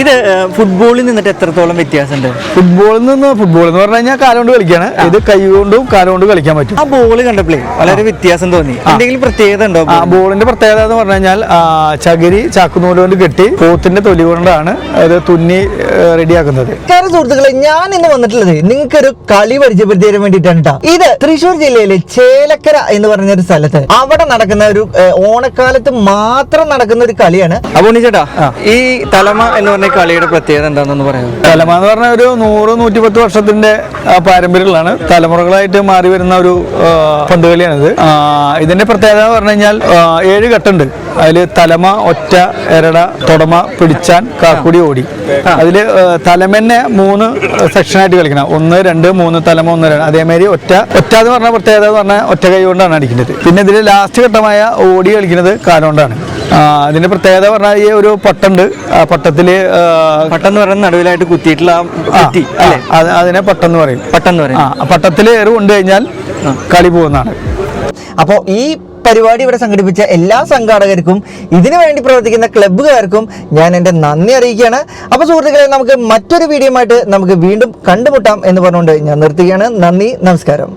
ഇത് ഫുട്ബോളിൽ നിന്നിട്ട് എത്രത്തോളം വ്യത്യാസമുണ്ട്? ഫുട്ബോൾ എന്ന് പറഞ്ഞു കഴിഞ്ഞാൽ കാലുകൊണ്ട് കളിക്കാണ്. ഇത് കൈ കൊണ്ടും കാലുകൊണ്ട് കളിക്കാൻ പറ്റും. ആ ബോള് കണ്ടപ്പോഴേ വളരെ വ്യത്യാസം തോന്നി. എന്തെങ്കിലും പ്രത്യേകത ഉണ്ടോ? ബോളിന്റെ പ്രത്യേകത എന്ന് പറഞ്ഞു കഴിഞ്ഞാൽ ചകിരി ചാക്കുനൂല് കൊണ്ട് കെട്ടി പോത്തിന്റെ തൊലി കൊണ്ടാണ് അത് തുന്നി റെഡിയാക്കുന്നത്. സുഹൃത്തുക്കളെ, ഞാൻ ഇന്ന് വന്നിട്ടുള്ളത് നിങ്ങൾക്ക് ഒരു കളി പരിചയപ്പെടുത്തി തരാൻ വേണ്ടിയിട്ടാണ് കേട്ടോ. ഇത് തൃശ്ശൂർ ജില്ലയിലെ ചേലക്കര എന്ന് പറഞ്ഞ ഒരു സ്ഥലത്ത് അവിടെ നടക്കുന്ന ഒരു ഓണക്കാലത്ത് മാത്രം നടക്കുന്ന ഒരു കളിയാണ്. അപ്പൊ ചേട്ടാ, ഈ തലമ എന്ന് പറഞ്ഞ കളിയുടെ പ്രത്യേകത എന്താണെന്ന് പറയാം? തലമ എന്ന് പറഞ്ഞ ഒരു 100-110 വർഷത്തിന്റെ പാരമ്പര്യങ്ങളാണ്. തലമുറകളായിട്ട് മാറി വരുന്ന ഒരു പന്ത് കളിയാണിത്. ഇതിന്റെ പ്രത്യേകത എന്ന് പറഞ്ഞു കഴിഞ്ഞാൽ 7 ഘട്ടമുണ്ട്. അതില് തലമ, ഒറ്റ, എരട, തൊടമ, പിടിച്ചാൻ, കാക്കുടി, ഓടി. അതില് തലമന്നെ 3 സെക്ഷനായിട്ട് കളിക്കണം. 1, 2, 3 തലമ, 1, 2. അതേമാതിരി ഒറ്റ എന്ന് പറഞ്ഞ പ്രത്യേകത എന്ന് പറഞ്ഞാൽ ഒറ്റ കൈ കൊണ്ടാണ് അടിക്കുന്നത്. പിന്നെ ഇതിൽ ലാസ്റ്റ് ഘട്ടമായ ഓടി കളിക്കുന്നത് കാലുകൊണ്ടാണ്. അതിന്റെ പ്രത്യേകത പറഞ്ഞാൽ ഈ ഒരു പട്ടുണ്ട്. പട്ടത്തില് പട്ടെന്ന് പറയുന്നത് നടുവിലായിട്ട് കുത്തിയിട്ടുള്ള അതിനെ പട്ടെന്ന് പറയും. പട്ടത്തില് ഏറ് കൊണ്ടു കഴിഞ്ഞാൽ കളി പോകുന്നതാണ്. അപ്പോൾ ഈ പരിപാടി ഇവിടെ സംഘടിപ്പിച്ച എല്ലാ സംഘാടകർക്കും ഇതിനു വേണ്ടി പ്രവർത്തിക്കുന്ന ക്ലബ്ബുകാർക്കും ഞാൻ എൻ്റെ നന്ദി അറിയിക്കുകയാണ്. അപ്പോൾ സുഹൃത്തുക്കളെ, നമുക്ക് മറ്റൊരു വീഡിയോ ആയിട്ട് നമുക്ക് വീണ്ടും കണ്ടുമുട്ടാം എന്ന് പറഞ്ഞുകൊണ്ട് ഞാൻ നിർത്തുകയാണ്. നന്ദി, നമസ്കാരം.